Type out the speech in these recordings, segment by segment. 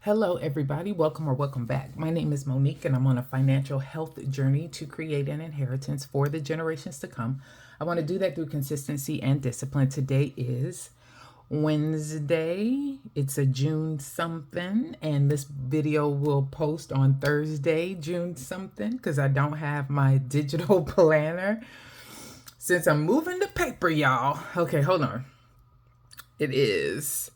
Hello, everybody. Welcome or welcome back. My name is Monique, and I'm on a financial health journey to create an inheritance for the generations to come. I want to do that through consistency and discipline. Today is Wednesday. It's a June something, and this video will post on Thursday, June something, because I don't have my digital planner since I'm moving to paper, y'all. Okay, hold on. It is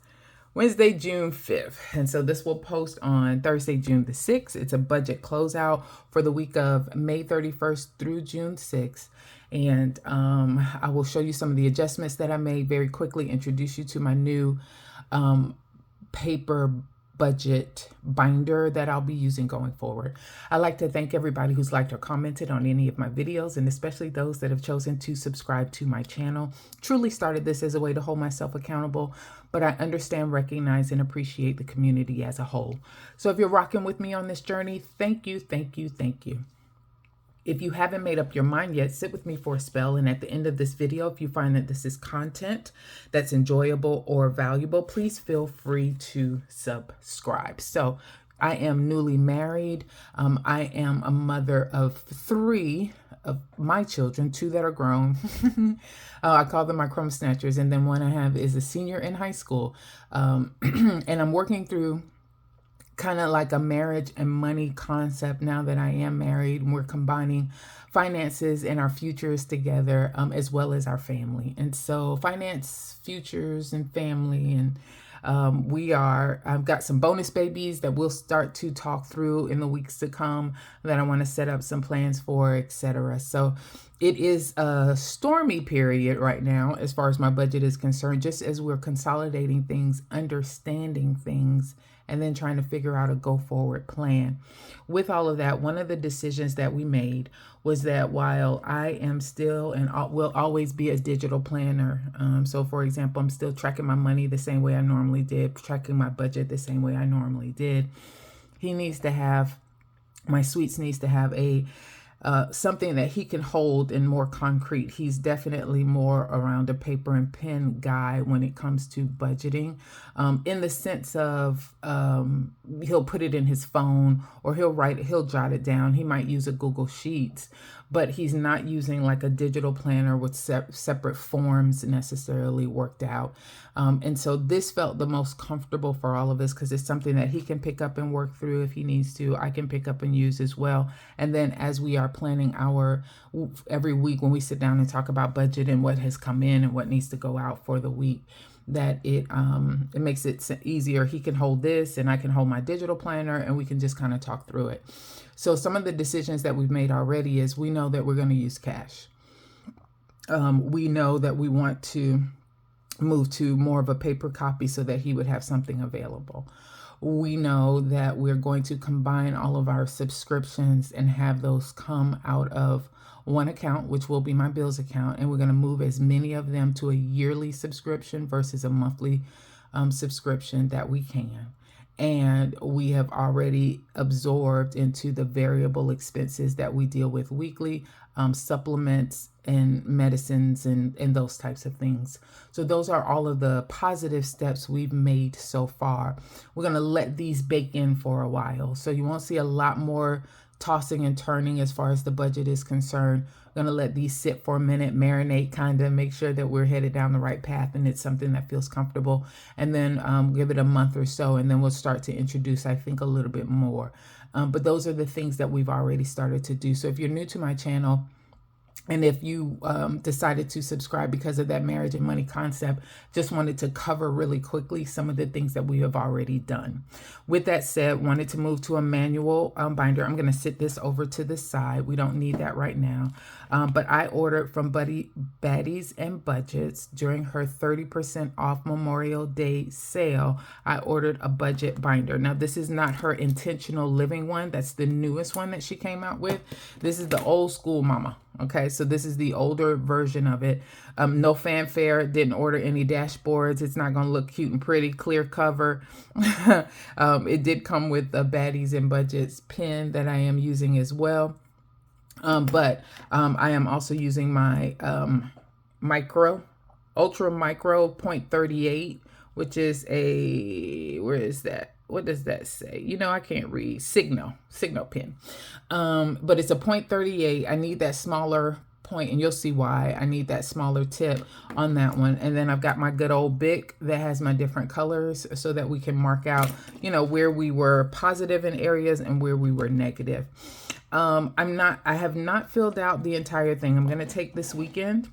Wednesday, June 5th. And so this will post on Thursday, June the 6th. It's a budget closeout for the week of May 31st through June 6th. And I will show you some of the adjustments that I made very quickly, introduce you to my new paper budget binder that I'll be using going forward. I'd like to thank everybody who's liked or commented on any of my videos, and especially those that have chosen to subscribe to my channel. Truly started this as a way to hold myself accountable, but I understand, recognize, and appreciate the community as a whole. So if you're rocking with me on this journey, thank you, thank you, thank you. If you haven't made up your mind yet, sit with me for a spell. And at the end of this video, if you find that this is content that's enjoyable or valuable, please feel free to subscribe. So I am newly married. I am a mother of 3 of my children, 2 that are grown. I call them my crumb snatchers. And then one I have is a senior in high school. And I'm working through kind of like a marriage and money concept now that I am married, and we're combining finances and our futures together, as well as our family. And so finance, futures, and family. And I've got some bonus babies that we'll start to talk through in the weeks to come that I want to set up some plans for, etc. So it is a stormy period right now as far as my budget is concerned, just as we're consolidating things, understanding things, and then trying to figure out a go-forward plan. With all of that, one of the decisions that we made was that while I am still and will always be a digital planner, so for example, I'm still tracking my money the same way I normally did, tracking my budget the same way I normally did, my Sweets needs to have a something that he can hold and more concrete. He's definitely more around a paper and pen guy when it comes to budgeting, in the sense of he'll put it in his phone or he'll jot it down. He might use a Google Sheets, but he's not using like a digital planner with separate forms necessarily worked out. And so this felt the most comfortable for all of us because it's something that he can pick up and work through if he needs to. I can pick up and use as well. And then as we are planning every week when we sit down and talk about budget and what has come in and what needs to go out for the week, that it makes it easier. He can hold this and I can hold my digital planner and we can just kind of talk through it. So some of the decisions that we've made already is we know that we're going to use cash. We know that we want to move to more of a paper copy so that he would have something available. We know that we're going to combine all of our subscriptions and have those come out of one account, which will be my bills account, and we're going to move as many of them to a yearly subscription versus a monthly subscription that we can. And we have already absorbed into the variable expenses that we deal with weekly, supplements and medicines and those types of things. So those are all of the positive steps we've made so far. We're going to let these bake in for a while. So you won't see a lot more tossing and turning as far as the budget is concerned. We're going to let these sit for a minute, marinate, kind of make sure that we're headed down the right path and it's something that feels comfortable. And then give it a month or so, and then we'll start to introduce, I think, a little bit more. But those are the things that we've already started to do. So if you're new to my channel, and if you decided to subscribe because of that marriage and money concept, just wanted to cover really quickly some of the things that we have already done. With that said, wanted to move to a manual binder. I'm going to sit this over to the side. We don't need that right now. But I ordered from Baddies and Budgets during her 30% off Memorial Day sale. I ordered a budget binder. Now, this is not her intentional living one. That's the newest one that she came out with. This is the old school mama. Okay, so this is the older version of it. No fanfare, didn't order any dashboards. It's not going to look cute and pretty, clear cover. It did come with a Baddies and Budgets pen that I am using as well. But I am also using my ultra micro 0.38, which is a, where is that? what does that say? You know, I can't read. Signal pen. But it's a 0.38. I need that smaller point, and you'll see why I need that smaller tip on that one. And then I've got my good old Bic that has my different colors so that we can mark out, you know, where we were positive in areas and where we were negative. I have not filled out the entire thing. I'm going to take this weekend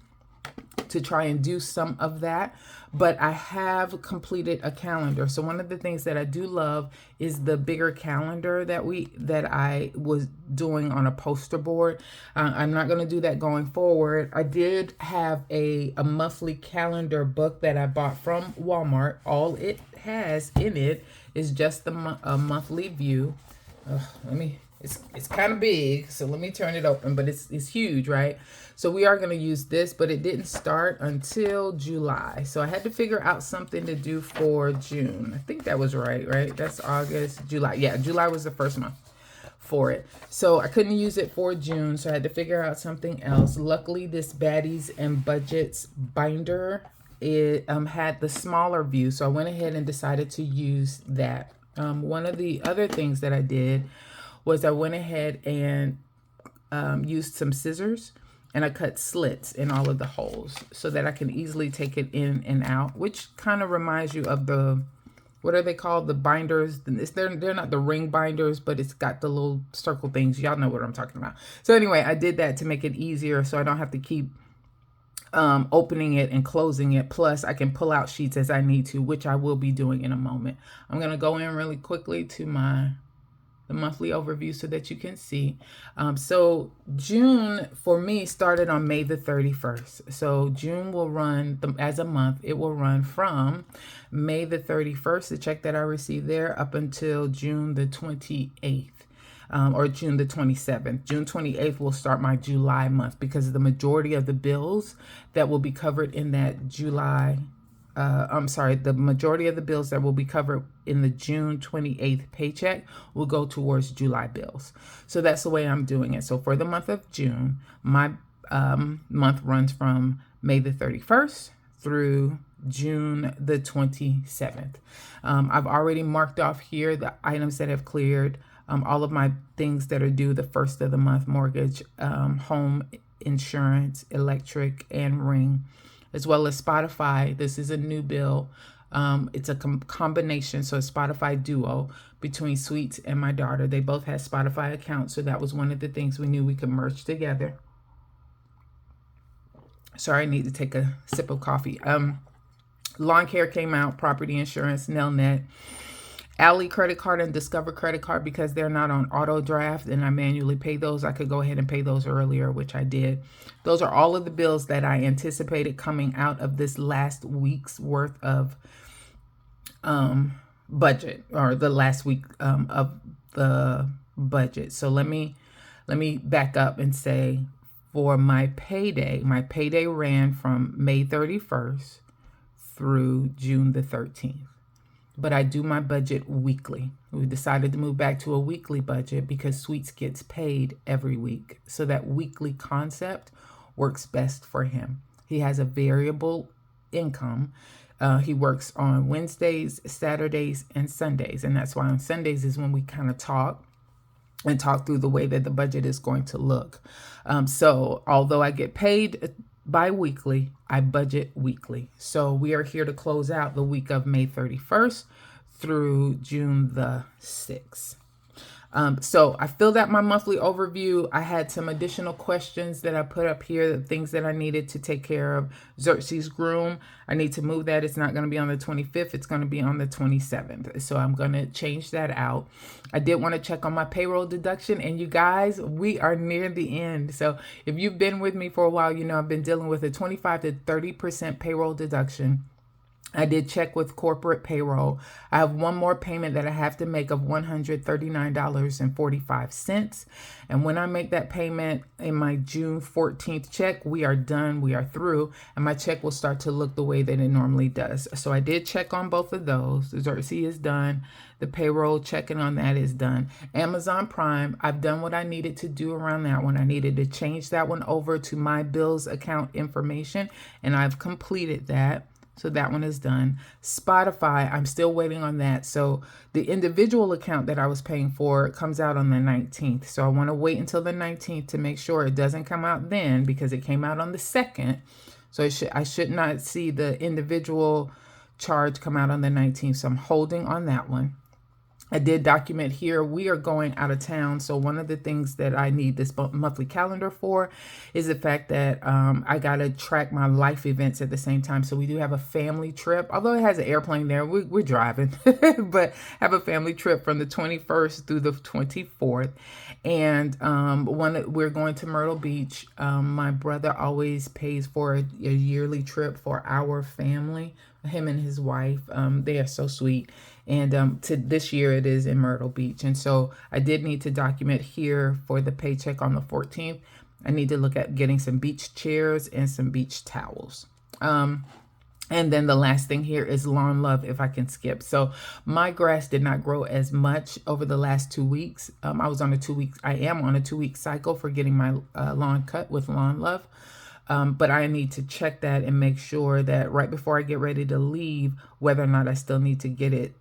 to try and do some of that, but I have completed a calendar. So one of the things that I do love is the bigger calendar that I was doing on a poster board. I'm not going to do that going forward. I did have a monthly calendar book that I bought from Walmart. All it has in it is just a monthly view. It's kind of big, so let me turn it open, but it's huge, right? So we are going to use this, but it didn't start until July. So I had to figure out something to do for June. I think that was right? That's August, July. Yeah, July was the first month for it. So I couldn't use it for June, so I had to figure out something else. Luckily, this Baddies and Budgets binder, it had the smaller view, so I went ahead and decided to use that. One of the other things that I did was I went ahead and used some scissors, and I cut slits in all of the holes so that I can easily take it in and out, which kind of reminds you of the, what are they called? The binders. They're not the ring binders, but it's got the little circle things. Y'all know what I'm talking about. So anyway, I did that to make it easier so I don't have to keep opening it and closing it. Plus I can pull out sheets as I need to, which I will be doing in a moment. I'm going to go in really quickly to the monthly overview so that you can see. So June for me started on May the 31st. So June will run as a month. It will run from May the 31st, the check that I received there, up until June the 28th. Or June the 27th. June 28th will start my July month, because the majority of the bills that will be covered in that July, the majority of the bills that will be covered in the June 28th paycheck will go towards July bills. So that's the way I'm doing it. So for the month of June, my month runs from May the 31st through June the 27th. I've already marked off here the items that have cleared. All of my things that are due the first of the month: mortgage, home insurance, electric, and ring, as well as Spotify. This is a new bill. It's a combination, so a Spotify duo between Sweets and my daughter. They both had Spotify accounts, so that was one of the things we knew we could merge together. Sorry, I need to take a sip of coffee. Lawn care came out, property insurance, Nelnet, Ally credit card, and Discover credit card. Because they're not on auto draft and I manually pay those, I could go ahead and pay those earlier, which I did. Those are all of the bills that I anticipated coming out of this last week's worth of budget, or the last week of the budget. So let me back up and say, for my payday ran from May 31st through June the 13th. But I do my budget weekly. We decided to move back to a weekly budget because Sweets gets paid every week. So that weekly concept works best for him. He has a variable income. He works on Wednesdays, Saturdays, and Sundays. And that's why on Sundays is when we kind of talk through the way that the budget is going to look. So although I get paid bi-weekly, I budget weekly. So we are here to close out the week of May 31st through June the 6th. So I filled out my monthly overview. I had some additional questions that I put up here, the things that I needed to take care of. Xerxes Groom, I need to move that. It's not going to be on the 25th. It's going to be on the 27th. So I'm going to change that out. I did want to check on my payroll deduction. And you guys, we are near the end. So if you've been with me for a while, you know I've been dealing with a 25 to 30% payroll deduction. I did check with corporate payroll. I have one more payment that I have to make of $139.45. And when I make that payment in my June 14th check, we are done. We are through. And my check will start to look the way that it normally does. So I did check on both of those. The Xerxes is done. The payroll checking on that is done. Amazon Prime, I've done what I needed to do around that one. I needed to change that one over to my bills account information, and I've completed that. So that one is done. Spotify, I'm still waiting on that. So the individual account that I was paying for comes out on the 19th. So I want to wait until the 19th to make sure it doesn't come out then, because it came out on the 2nd. So I should not see the individual charge come out on the 19th. So I'm holding on that one. I did document here, we are going out of town. So one of the things that I need this monthly calendar for is the fact that I got to track my life events at the same time. So we do have a family trip, although it has an airplane there, we're driving, but have a family trip from the 21st through the 24th. And we're going to Myrtle Beach. My brother always pays for a yearly trip for our family, him and his wife. They are so sweet. And to this year it is in Myrtle Beach. And so I did need to document here for the paycheck on the 14th. I need to look at getting some beach chairs and some beach towels. And then the last thing here is lawn love, if I can skip. So my grass did not grow as much over the last 2 weeks. I am on a 2-week cycle for getting my lawn cut with lawn love. But I need to check that and make sure that right before I get ready to leave, whether or not I still need to get it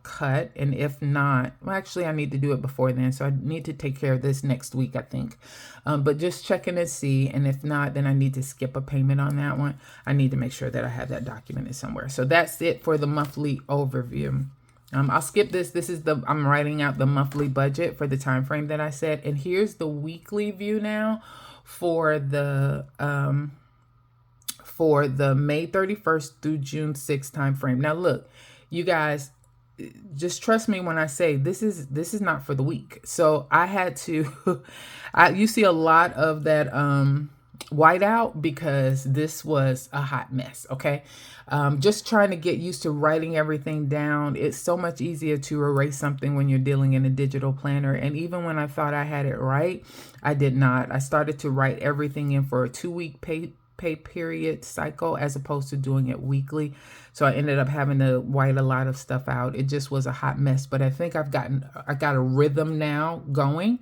cut. And if not, well, actually I need to do it before then. So I need to take care of this next week, I think. But just checking to see. And if not, then I need to skip a payment on that one. I need to make sure that I have that documented somewhere. So that's it for the monthly overview. I'll skip this. I'm writing out the monthly budget for the time frame that I said. And here's the weekly view now for the May 31st through June 6th time frame. Now look, you guys, just trust me when I say this is not for the week. So I had to you see a lot of that whiteout because this was a hot mess. Okay. Just trying to get used to writing everything down. It's so much easier to erase something when you're dealing in a digital planner. And even when I thought I had it right, I did not. I started to write everything in for a 2-week pay period cycle as opposed to doing it weekly. So I ended up having to white a lot of stuff out. It just was a hot mess, but I think I got a rhythm now going.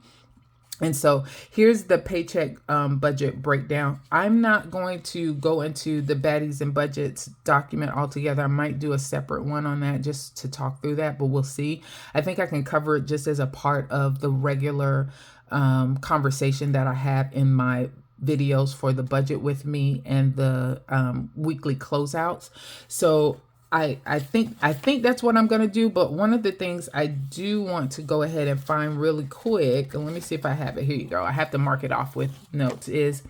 And so here's the paycheck budget breakdown. I'm not going to go into the baddies and budgets document altogether. I might do a separate one on that just to talk through that, but we'll see. I think I can cover it just as a part of the regular conversation that I have in my videos for the budget with me and the weekly closeouts. So I think that's what I'm going to do. But one of the things I do want to go ahead and find really quick, and let me see if I have it. Here you go. I have to mark it off with notes, is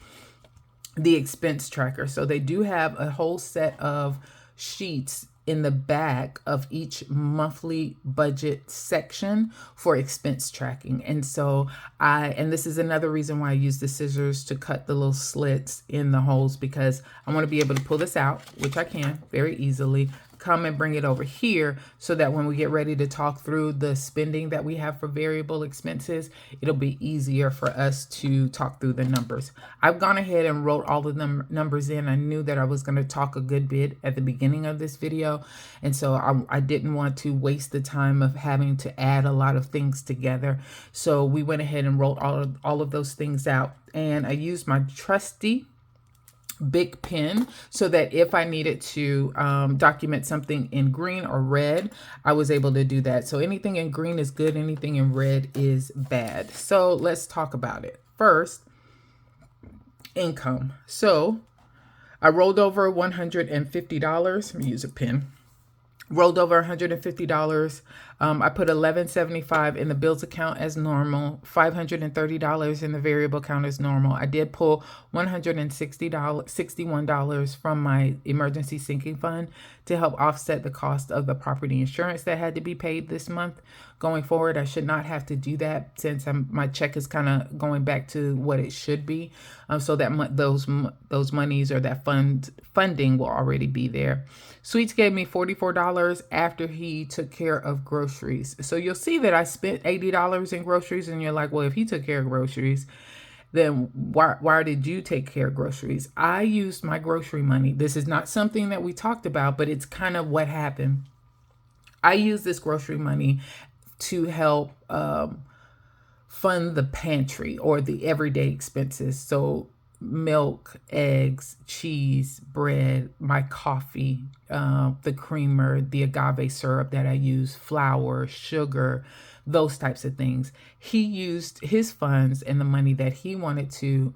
the expense tracker. So they do have a whole set of sheets in the back of each monthly budget section for expense tracking. And so and this is another reason why I use the scissors to cut the little slits in the holes, because I want to be able to pull this out, which I can very easily, come and bring it over here so that when we get ready to talk through the spending that we have for variable expenses, it'll be easier for us to talk through the numbers. I've gone ahead and wrote all of the numbers in. I knew that I was going to talk a good bit at the beginning of this video, and so I didn't want to waste the time of having to add a lot of things together. So we went ahead and wrote all of those things out, and I used my trusty big pen so that if I needed to document something in green or red, I was able to do that. So anything in green is good, anything in red is bad. So let's talk about it. First, income. So I rolled over $150. Let me use a pen. Rolled over $150. I put $11.75 in the bills account as normal, $530 in the variable account as normal. I did pull $61 from my emergency sinking fund to help offset the cost of the property insurance that had to be paid this month. Going forward, I should not have to do that since my check is kind of going back to what it should be, so that those monies or that funding will already be there. Sweets gave me $44 after he took care of groceries. So you'll see that I spent $80 in groceries, and you're like, well, if he took care of groceries, then why did you take care of groceries? I used my grocery money. This is not something that we talked about, but it's kind of what happened. I used this grocery money to help fund the pantry or the everyday expenses. So milk, eggs, cheese, bread, my coffee, the creamer, the agave syrup that I use, flour, sugar, those types of things. He used his funds and the money that he wanted to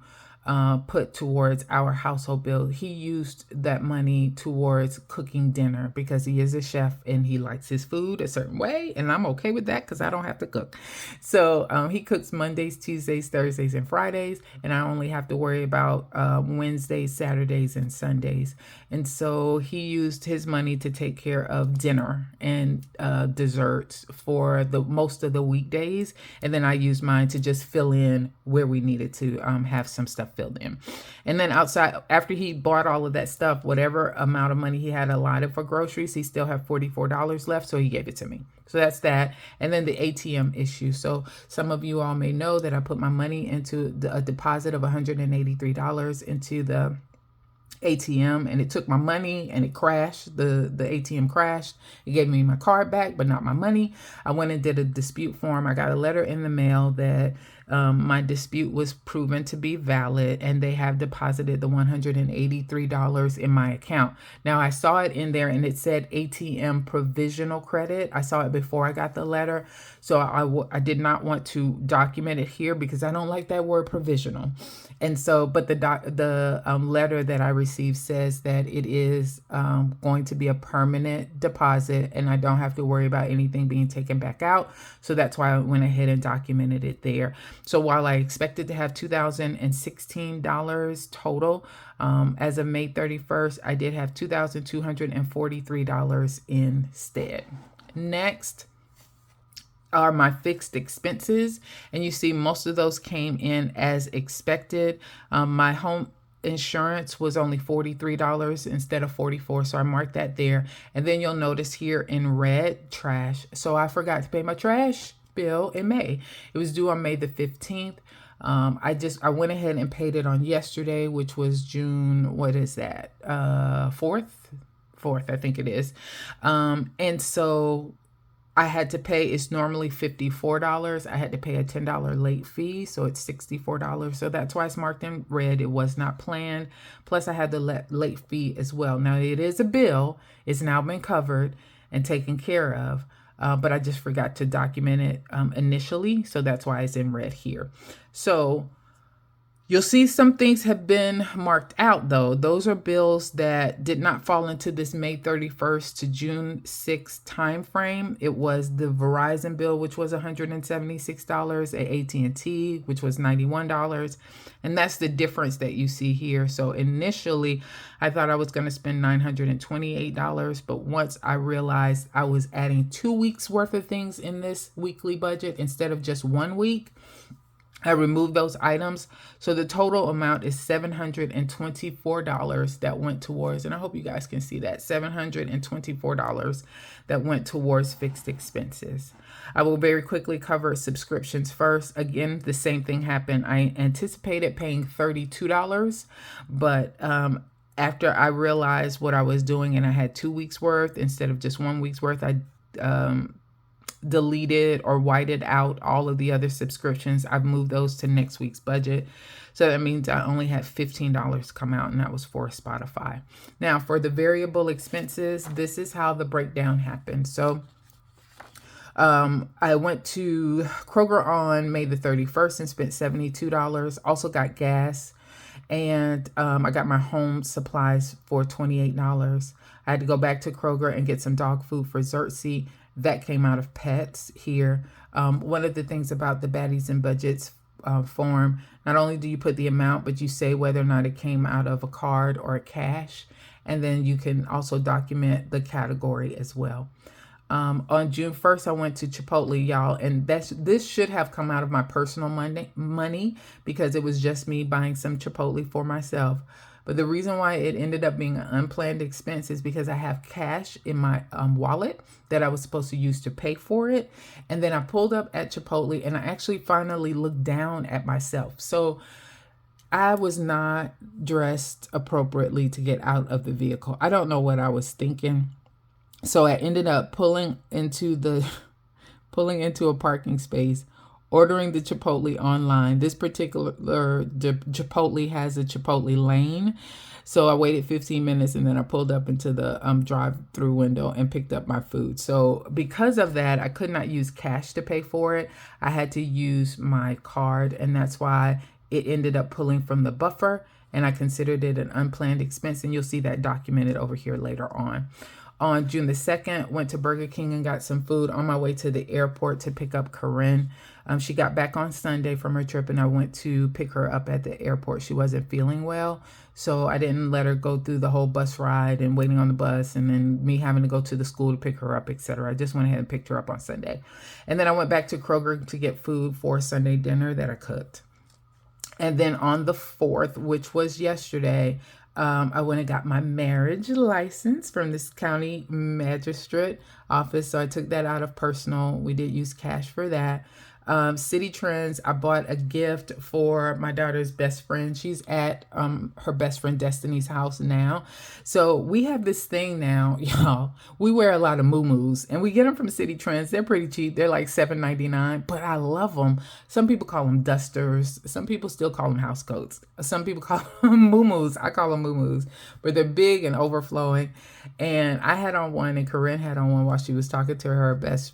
put towards our household bill. He used that money towards cooking dinner because he is a chef and he likes his food a certain way, and I'm okay with that because I don't have to cook. So he cooks Mondays, Tuesdays, Thursdays, and Fridays, and I only have to worry about Wednesdays, Saturdays, and Sundays. And so he used his money to take care of dinner and desserts for the most of the weekdays, and then I used mine to just fill in where we needed to have some stuff filled in. And then outside, after he bought all of that stuff, whatever amount of money he had allotted for groceries, he still had $44 left, so he gave it to me. So that's that. And then the ATM issue. So some of you all may know that I put my money into a deposit of $183 into the ATM, and it took my money and it crashed. The ATM crashed. It gave me my card back, but not my money. I went and did a dispute form. I got a letter in the mail that my dispute was proven to be valid, and they have deposited the $183 in my account. Now, I saw it in there and it said ATM provisional credit. I saw it before I got the letter. So I did not want to document it here because I don't like that word provisional. And so, but the letter that I received says that it is going to be a permanent deposit, and I don't have to worry about anything being taken back out. So that's why I went ahead and documented it there. So while I expected to have $2,016 total, as of May 31st, I did have $2,243 instead. Next are my fixed expenses, and you see most of those came in as expected. My home insurance was only $43 instead of $44, so I marked that there. And then you'll notice here in red, trash. So I forgot to pay my trash bill in May. It was due on May the 15th. I went ahead and paid it on yesterday, which was June, what is that? 4th, I think it is. And so I had to pay, it's normally $54. I had to pay a $10 late fee, so it's $64. So that's why it's marked in red. It was not planned. Plus I had the late fee as well. Now it is a bill. It's now been covered and taken care of. But I just forgot to document it initially. So that's why it's in red here. So you'll see some things have been marked out, though. Those are bills that did not fall into this May 31st to June 6th time frame. It was the Verizon bill, which was $176, AT&T, which was $91. And that's the difference that you see here. So initially, I thought I was going to spend $928, but once I realized I was adding 2 weeks worth of things in this weekly budget instead of just 1 week, I removed those items. So the total amount is $724 that went towards, and I hope you guys can see that, $724 that went towards fixed expenses. I will very quickly cover subscriptions first. Again, the same thing happened. I anticipated paying $32, but after I realized what I was doing and I had 2 weeks worth instead of just 1 week's worth, I deleted or whited out all of the other subscriptions. I've moved those to next week's budget. So that means I only had $15 come out, and that was for Spotify. Now for the variable expenses, this is how the breakdown happened. So I went to Kroger on May the 31st and spent $72. Also got gas, and I got my home supplies for $28. I had to go back to Kroger and get some dog food for Xerxes. That came out of pets here. One of the things about the Baddies and Budgets form, not only do you put the amount, but you say whether or not it came out of a card or a cash. And then you can also document the category as well. On June 1st, I went to Chipotle, y'all, and this should have come out of my personal money because it was just me buying some Chipotle for myself. But the reason why it ended up being an unplanned expense is because I have cash in my wallet that I was supposed to use to pay for it. And then I pulled up at Chipotle and I actually finally looked down at myself. So I was not dressed appropriately to get out of the vehicle. I don't know what I was thinking. So I ended up pulling into a parking space ordering the Chipotle online. This particular Chipotle has a Chipotle lane. So I waited 15 minutes and then I pulled up into the drive-through window and picked up my food. So because of that, I could not use cash to pay for it. I had to use my card, and that's why it ended up pulling from the buffer, and I considered it an unplanned expense, and you'll see that documented over here later on. On June the 2nd, went to Burger King and got some food on my way to the airport to pick up Corinne. She got back on Sunday from her trip, and I went to pick her up at the airport. She wasn't feeling well, so I didn't let her go through the whole bus ride and waiting on the bus and then me having to go to the school to pick her up, etc. I just went ahead and picked her up on Sunday. And then I went back to Kroger to get food for Sunday dinner that I cooked. And then on the 4th, which was yesterday, I went and got my marriage license from this county magistrate office. So I took that out of personal. We did use cash for that. City Trends, I bought a gift for my daughter's best friend. She's at her best friend Destiny's house now. So we have this thing now, y'all. We wear a lot of muumuus, and we get them from City Trends. They're pretty cheap. They're like $7.99, but I love them. Some people call them dusters. Some people still call them house coats. Some people call them muumuus. I call them muumuus, but they're big and overflowing. And I had on one, and Corinne had on one while she was talking to her best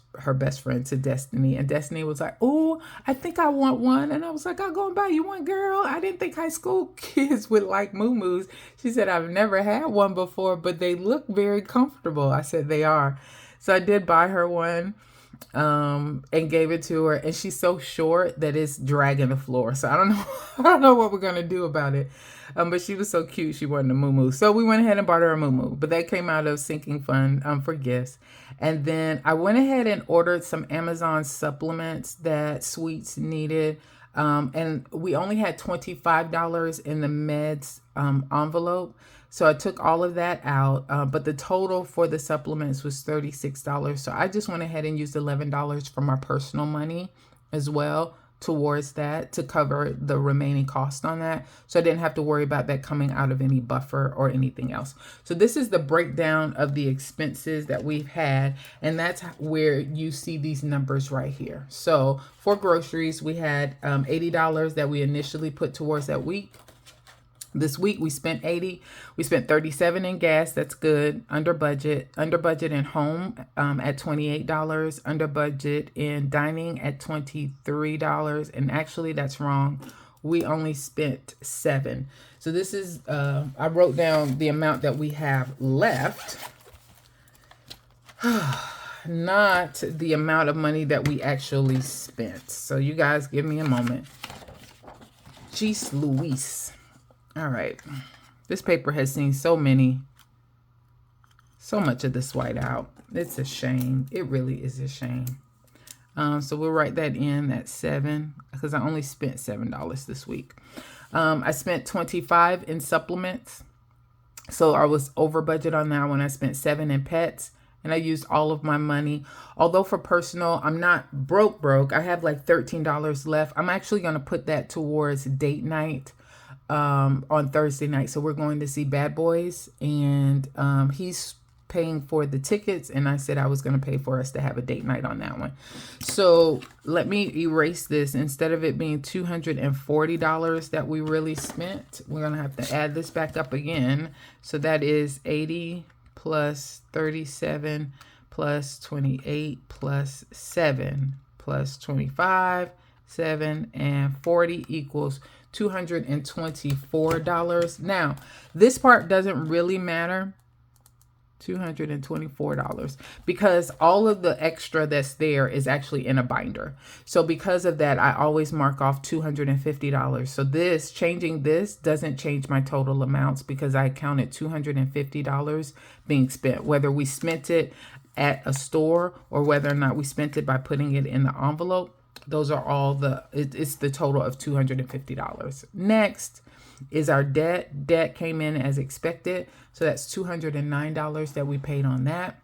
friend, to Destiny. And Destiny was like, "Oh, I think I want one." And I was like, "I'll go and buy you one, girl." I didn't think high school kids would like muumuus. She said, "I've never had one before, but they look very comfortable." I said, "They are." So I did buy her one and gave it to her. And she's so short that it's dragging the floor. So I don't know, I don't know what we're going to do about it. But she was so cute, she wanted a muumuu. So we went ahead and bought her a muumuu. But that came out of sinking fund for gifts. And then I went ahead and ordered some Amazon supplements that Sweets needed. And we only had $25 in the meds envelope. So I took all of that out. But the total for the supplements was $36. So I just went ahead and used $11 from our personal money as well towards that to cover the remaining cost on that. So I didn't have to worry about that coming out of any buffer or anything else. So this is the breakdown of the expenses that we've had. And that's where you see these numbers right here. So for groceries, we had $80 that we initially put towards that week. This week we spent $80. We spent $37 in gas. That's good. Under budget in home at $28. Under budget in dining at $23. And actually that's wrong. We only spent $7. So this is I wrote down the amount that we have left. Not the amount of money that we actually spent. So you guys give me a moment. Jeez Louise. All right, this paper has seen so much of this white out. It's a shame. It really is a shame. So we'll write that in at 7 because I only spent $7 this week. I spent $25 in supplements. So I was over budget on that one. I spent $7 in pets. And I used all of my money. Although for personal, I'm not broke. I have like $13 left. I'm actually going to put that towards date night. On Thursday night. So we're going to see Bad Boys, and he's paying for the tickets, and I said I was going to pay for us to have a date night on that one. So let me erase this. Instead of it being $240 that we really spent, we're going to have to add this back up again. So that is 80 plus 37 plus 28 plus 7 plus 25, 7 and 40 equals $224. Now, this part doesn't really matter, $224, because all of the extra that's there is actually in a binder. So because of that, I always mark off $250. So changing this doesn't change my total amounts because I counted $250 being spent, whether we spent it at a store or whether or not we spent it by putting it in the envelope. Those are all it's the total of $250. Next is our debt. Debt came in as expected. So that's $209 that we paid on that.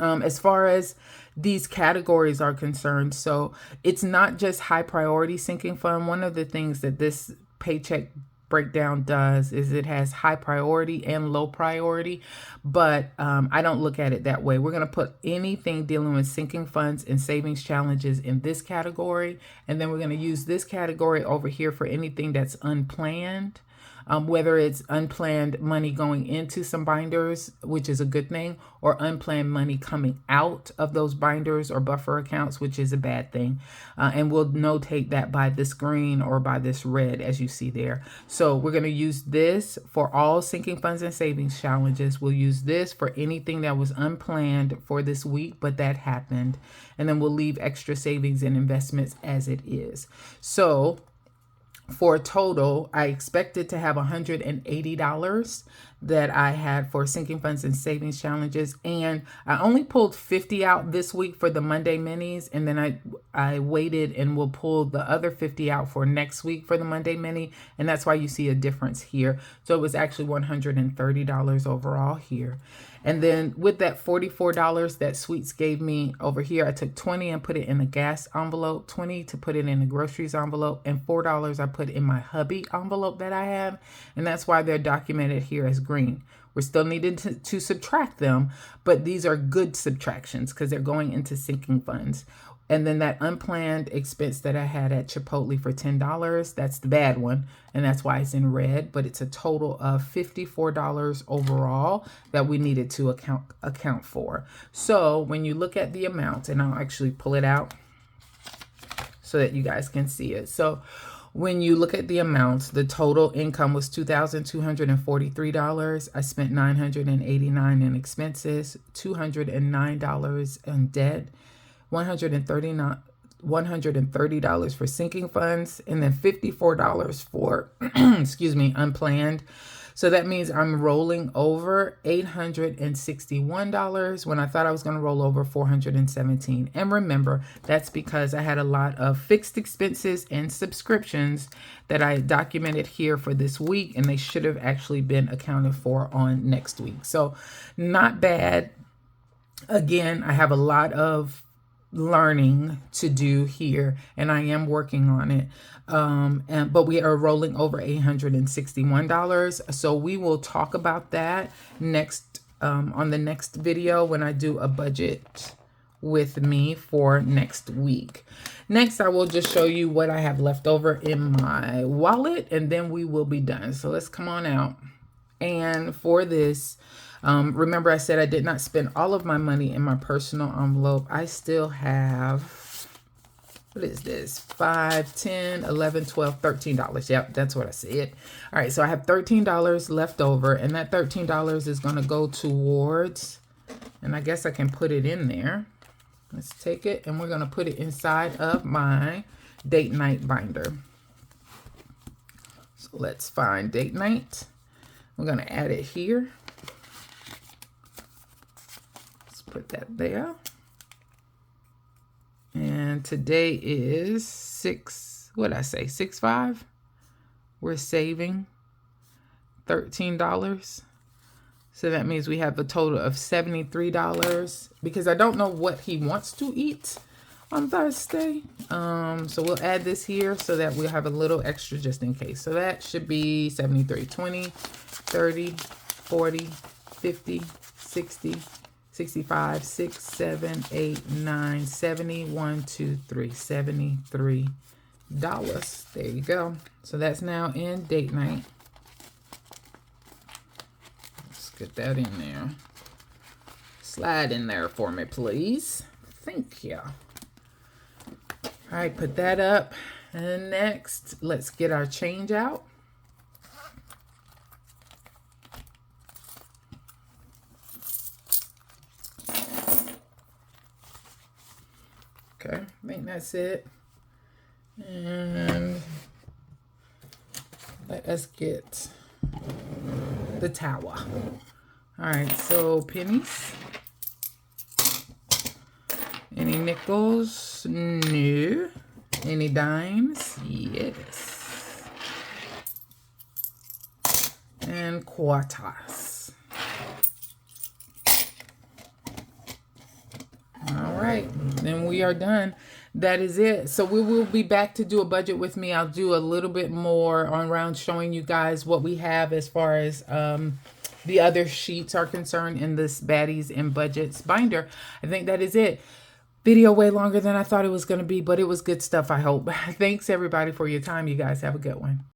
As far as these categories are concerned, so it's not just high priority sinking fund. One of the things that this paycheck breakdown does is it has high priority and low priority, but I don't look at it that way. We're going to put anything dealing with sinking funds and savings challenges in this category, and then we're going to use this category over here for anything that's unplanned. Whether it's unplanned money going into some binders, which is a good thing, or unplanned money coming out of those binders or buffer accounts, which is a bad thing. And we'll notate that by this green or by this red, as you see there. So we're going to use this for all sinking funds and savings challenges. We'll use this for anything that was unplanned for this week, but that happened. And then we'll leave extra savings and investments as it is. So for a total, I expected to have $180 that I had for sinking funds and savings challenges, and I only pulled 50 out this week for the Monday minis, and then I waited and will pull the other 50 out for next week for the Monday mini, and that's why you see a difference here. So it was actually $130 overall here. And then with that $44 that Sweets gave me over here, I took 20 and put it in the gas envelope, 20 to put it in the groceries envelope, and $4 I put in my hubby envelope that I have. And that's why they're documented here as green. We're still needing to subtract them, but these are good subtractions because they're going into sinking funds. And then that unplanned expense that I had at Chipotle for $10, that's the bad one. And that's why it's in red, but it's a total of $54 overall that we needed to account for. So when you look at the amount, and I'll actually pull it out so that you guys can see it. So when you look at the amounts, the total income was $2,243. I spent $989 in expenses, $209 in debt, $130 for sinking funds, and then $54 for, excuse me, unplanned. So that means I'm rolling over $861 when I thought I was going to roll over $417. And remember, that's because I had a lot of fixed expenses and subscriptions that I documented here for this week, and they should have actually been accounted for on next week. So not bad. Again, I have a lot of learning to do here, and I am working on it. But we are rolling over $861. So we will talk about that next on the next video when I do a budget with me for next week. Next, I will just show you what I have left over in my wallet, and then we will be done. So let's come on out. And for this, remember I said I did not spend all of my money in my personal envelope. I still have, what is this? $5, $10, $11, $12, $13. Yep, that's what I said. All right, so I have $13 left over, and that $13 is going to go towards, and I guess I can put it in there. Let's take it, and we're going to put it inside of my date night binder. So let's find date night. We're going to add it here. Let's put that there. And today is 6/5. We're saving $13. So that means we have a total of $73 because I don't know what he wants to eat on Thursday. So we'll add this here so that we'll have a little extra just in case. So that should be 73, 20, 30, 40, 50, 60, 65, 6, 7, 8, 9, 70, 1, 2, 3, $73. There you go. So that's now in date night. Let's get that in there. Slide in there for me, please. Thank you. All right, put that up. And next, let's get our change out. Okay, I think that's it. And let us get the tower. All right, so pennies. Any nickels? No. Any dimes? Yes. And quarters. All right, then we are done. that is it. So we will be back to do a budget with me. I'll do a little bit more on around showing you guys what we have as far as the other sheets are concerned in this baddies and budgets binder. I think that is it. Video way longer than I thought it was going to be, but it was good stuff, I hope. Thanks everybody for your time. You guys have a good one.